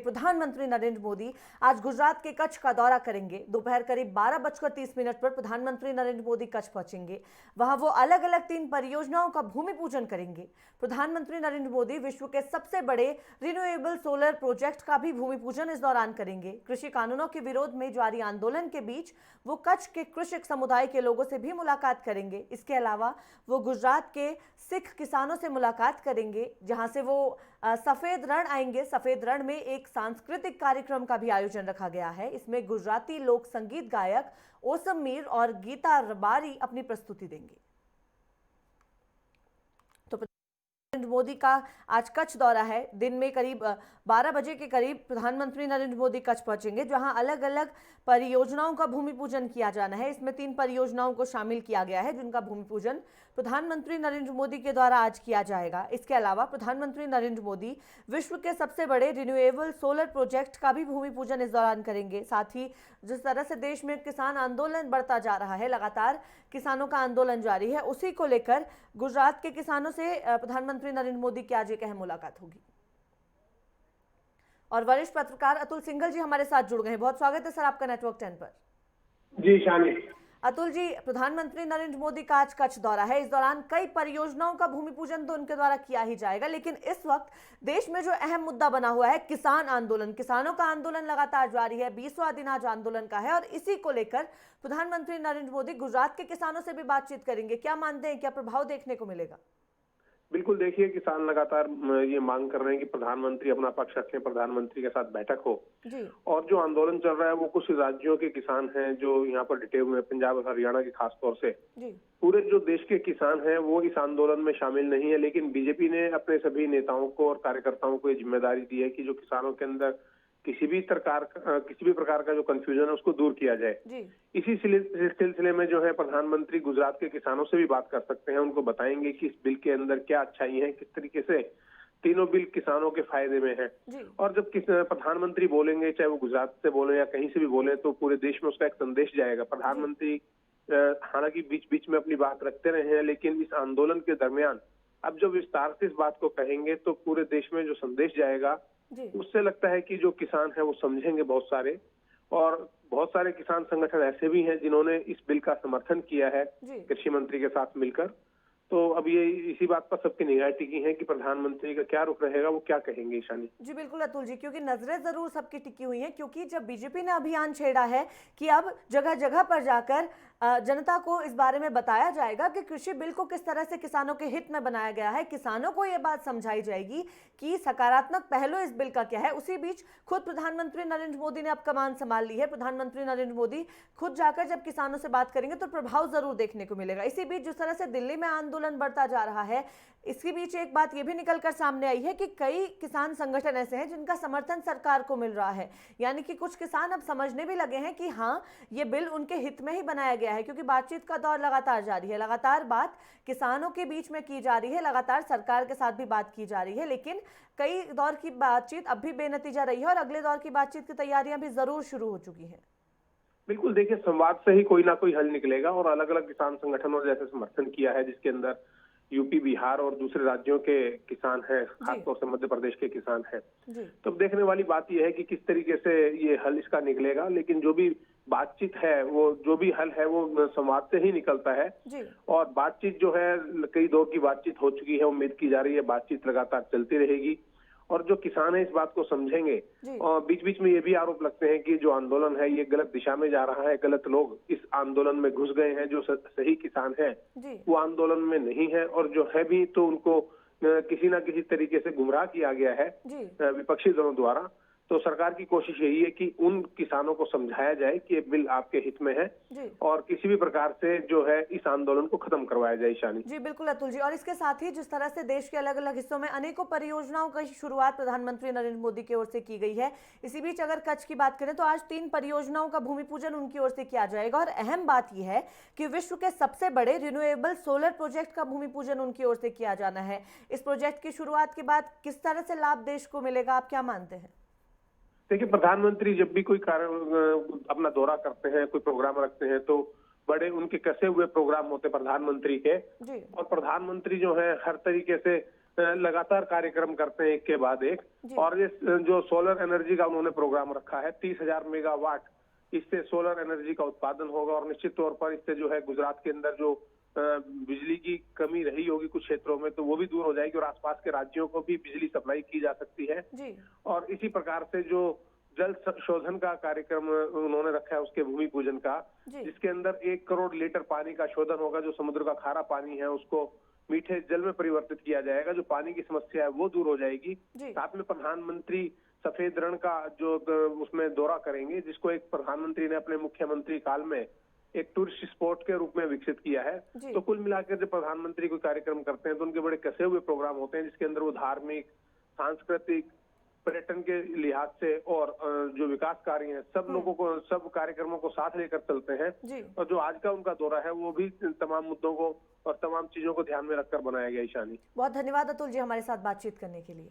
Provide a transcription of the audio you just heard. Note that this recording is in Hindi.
प्रधानमंत्री नरेंद्र मोदी आज गुजरात के कच्छ का दौरा करेंगे। दोपहर करीब 12:30 पर प्रधानमंत्री नरेंद्र मोदी कच्छ पहुंचेंगे। वहां वो अलग अलग 3 परियोजनाओं का भूमि पूजन करेंगे। प्रधानमंत्री नरेंद्र मोदी विश्व के सबसे बड़े रिन्यूएबल सोलर प्रोजेक्ट का भी भूमि पूजन इस दौरान करेंगे। कृषि कानूनों के विरोध में जारी आंदोलन के बीच वो कच्छ के कृषक समुदाय के लोगों से भी मुलाकात करेंगे। इसके अलावा वो गुजरात के सिख किसानों से मुलाकात करेंगे, जहां से वो सफेद रण आएंगे। सफेद रण में एक सांस्कृतिक कार्यक्रम का भी आयोजन रखा गया है। इसमें गुजराती लोक संगीत गायक ओसम मीर और गीता रबारी अपनी प्रस्तुति देंगे। तो नरेंद्र मोदी का आज कच्छ दौरा है। दिन में करीब 12 बजे के करीब प्रधानमंत्री नरेंद्र मोदी कच्छ पहुंचेंगे, जहां अलग अलग परियोजनाओं का भूमि पूजन किया जाना है। इसमें 3 परियोजनाओं को शामिल किया गया है, जिनका भूमि पूजन प्रधानमंत्री नरेंद्र मोदी के द्वारा आज किया जाएगा। इसके अलावा प्रधानमंत्री नरेंद्र मोदी विश्व के सबसे बड़े रिन्यूएबल सोलर प्रोजेक्ट का भी भूमि पूजन इस दौरान करेंगे। साथ ही जिस तरह से देश में किसान आंदोलन बढ़ता जा रहा है, लगातार किसानों का आंदोलन जारी है, उसी को लेकर गुजरात के किसानों से प्रधानमंत्री नरेंद्र मोदी की आज एक अहम मुलाकात होगी। और वरिष्ठ पत्रकार अतुल सिंघल जी हमारे साथ जुड़ गए हैं। बहुत स्वागत है सर आपका नेटवर्क 10 पर। जी शानी। अतुल जी, प्रधानमंत्री नरेंद्र मोदी का आज कच्छ दौरा है। इस दौरान कई परियोजनाओं का भूमि पूजन तो उनके द्वारा किया ही जाएगा, लेकिन इस वक्त देश में जो अहम मुद्दा बना हुआ है किसान आंदोलन, किसानों का आंदोलन लगातार जारी है। 20वां दिन आज आंदोलन का है और इसी को लेकर प्रधानमंत्री नरेंद्र मोदी गुजरात के किसानों से भी बातचीत करेंगे। क्या मानते हैं, क्या प्रभाव देखने को मिलेगा? बिल्कुल, देखिए किसान लगातार ये मांग कर रहे हैं कि प्रधानमंत्री अपना पक्ष रखें, प्रधानमंत्री के साथ बैठक हो। जी। और जो आंदोलन चल रहा है वो कुछ राज्यों के किसान हैं जो यहाँ पर डिटे हुए हैं, पंजाब और हरियाणा के खास तौर से। जी। पूरे जो देश के किसान हैं वो इस आंदोलन में शामिल नहीं है, लेकिन बीजेपी ने अपने सभी नेताओं को और कार्यकर्ताओं को ये जिम्मेदारी दी है कि जो किसानों के अंदर किसी भी प्रकार का जो कंफ्यूजन है उसको दूर किया जाए। जी। इसी सिलसिले में जो है प्रधानमंत्री गुजरात के किसानों से भी बात कर सकते हैं, उनको बताएंगे कि इस बिल के अंदर क्या अच्छाई है, किस तरीके से तीनों बिल किसानों के फायदे में है। और जब प्रधानमंत्री बोलेंगे, चाहे वो गुजरात से बोले या कहीं से भी बोले, तो पूरे देश में उसका एक संदेश जाएगा। प्रधानमंत्री हालांकि बीच बीच में अपनी बात रखते रहे हैं, लेकिन इस आंदोलन के दरमियान अब जब विस्तार से इस बात को कहेंगे तो पूरे देश में जो संदेश जाएगा उससे लगता है कि जो किसान है वो समझेंगे बहुत सारे। और बहुत सारे किसान संगठन ऐसे भी हैं जिन्होंने इस बिल का समर्थन किया है कृषि मंत्री के साथ मिलकर। तो अब ये इसी बात पर सबकी निगाह टिकी है कि प्रधानमंत्री का क्या रुख रहेगा, वो क्या कहेंगे ईशानी। जी बिल्कुल अतुल जी, क्योंकि नजरें जरूर सबकी टिकी हुई हैं, क्योंकि जब बीजेपी ने अभियान छेड़ा है कि अब जगह जगह पर जाकर जनता को इस बारे में बताया जाएगा कि कृषि बिल को किस तरह से किसानों के हित में बनाया गया है, किसानों को ये बात समझाई जाएगी कि सकारात्मक पहलू इस बिल का क्या है। उसी बीच खुद प्रधानमंत्री नरेंद्र मोदी ने अब कमान संभाल ली है। प्रधानमंत्री नरेंद्र मोदी खुद जाकर जब किसानों से बात करेंगे तो प्रभाव जरूर देखने को मिलेगा। इसी बीच जिस तरह से दिल्ली में आंदोलन बढ़ता जा रहा है, इसके बीच एक बात यह भी निकलकर सामने आई है कि कई किसान संगठन ऐसे हैं जिनका समर्थन सरकार को मिल रहा है। यानी कि कुछ किसान अब समझने भी लगे हैं कि हाँ, ये बिल उनके हित में ही बनाया गया है, क्योंकि बातचीत का दौर लगातार जारी है। लगातार बात किसानों के बीच में की जा रही है, लगातार सरकार के साथ भी बात की जा रही है, लेकिन कई दौर की बातचीत अब भी बेनतीजा रही है और अगले दौर की बातचीत की तैयारियां भी जरूर शुरू हो चुकी हैं। बिल्कुल, देखिए संवाद से ही कोई ना कोई हल निकलेगा और अलग अलग किसान संगठनों ने जैसे समर्थन किया है, जिसके अंदर यूपी, बिहार और दूसरे राज्यों के किसान हैं, खासतौर से मध्य प्रदेश के किसान हैं। तो देखने वाली बात यह है कि किस तरीके से ये हल इसका निकलेगा, लेकिन जो भी बातचीत है, वो जो भी हल है वो संवाद से ही निकलता है। और बातचीत जो है, कई दौर की बातचीत हो चुकी है, उम्मीद की जा रही है बातचीत लगातार चलती रहेगी और जो किसान है इस बात को समझेंगे। और बीच बीच में ये भी आरोप लगते हैं कि जो आंदोलन है ये गलत दिशा में जा रहा है, गलत लोग इस आंदोलन में घुस गए हैं, जो सही किसान हैं वो आंदोलन में नहीं है, और जो है भी तो उनको किसी ना किसी तरीके से गुमराह किया गया है विपक्षी दलों द्वारा। तो सरकार की कोशिश यही है कि उन किसानों को समझाया जाए कि ये बिल आपके हित में है और किसी भी प्रकार से जो है इस आंदोलन को खत्म करवाया जाए। शानी जी बिल्कुल अतुल जी, और इसके साथ ही जिस तरह से देश के अलग अलग हिस्सों में अनेकों परियोजनाओं की शुरुआत प्रधानमंत्री नरेंद्र मोदी की ओर से की गई है। इसी बीच अगर कच्छ की बात करें तो आज 3 परियोजनाओं का भूमि पूजन उनकी ओर से किया जाएगा और अहम बात यह है कि विश्व के सबसे बड़े रिन्यूएबल सोलर प्रोजेक्ट का भूमि पूजन उनकी ओर से किया जाना है। इस प्रोजेक्ट की शुरुआत के बाद किस तरह से लाभ देश को मिलेगा, आप क्या मानते हैं? देखिए, प्रधानमंत्री जब भी कोई अपना दौरा करते हैं, कोई प्रोग्राम रखते हैं, तो बड़े उनके कसे हुए प्रोग्राम होते हैं प्रधानमंत्री के। और प्रधानमंत्री जो है हर तरीके से लगातार कार्यक्रम करते हैं एक के बाद एक। जी। और ये जो सोलर एनर्जी का उन्होंने प्रोग्राम रखा है, 30,000 मेगावाट इससे सोलर एनर्जी का उत्पादन होगा। और निश्चित तौर पर इससे जो है गुजरात के अंदर जो बिजली की कमी रही होगी कुछ क्षेत्रों में, तो वो भी दूर हो जाएगी और आसपास के राज्यों को भी बिजली सप्लाई की जा सकती है। जी। और इसी प्रकार से जो जल शोधन का कार्यक्रम उन्होंने रखा है उसके भूमि पूजन का, जी। जिसके अंदर 1 करोड़ लीटर पानी का शोधन होगा। जो समुद्र का खारा पानी है उसको मीठे जल में परिवर्तित किया जाएगा, जो पानी की समस्या है वो दूर हो जाएगी। जी। साथ में प्रधानमंत्री सफेद रण का जो उसमें दौरा करेंगे, जिसको एक प्रधानमंत्री ने अपने मुख्यमंत्री काल में एक टूरिस्ट स्पॉट के रूप में विकसित किया है। जी। तो कुल मिलाकर जब प्रधानमंत्री कोई कार्यक्रम करते हैं तो उनके बड़े कसे हुए प्रोग्राम होते हैं, जिसके अंदर वो धार्मिक, सांस्कृतिक, पर्यटन के लिहाज से और जो विकास कार्य हैं सब लोगों को, सब कार्यक्रमों को साथ लेकर चलते हैं। जी। और जो आज का उनका दौरा है वो भी तमाम मुद्दों को और तमाम चीजों को ध्यान में रखकर बनाया गया। ईशानी, बहुत धन्यवाद अतुल जी हमारे साथ बातचीत करने के लिए।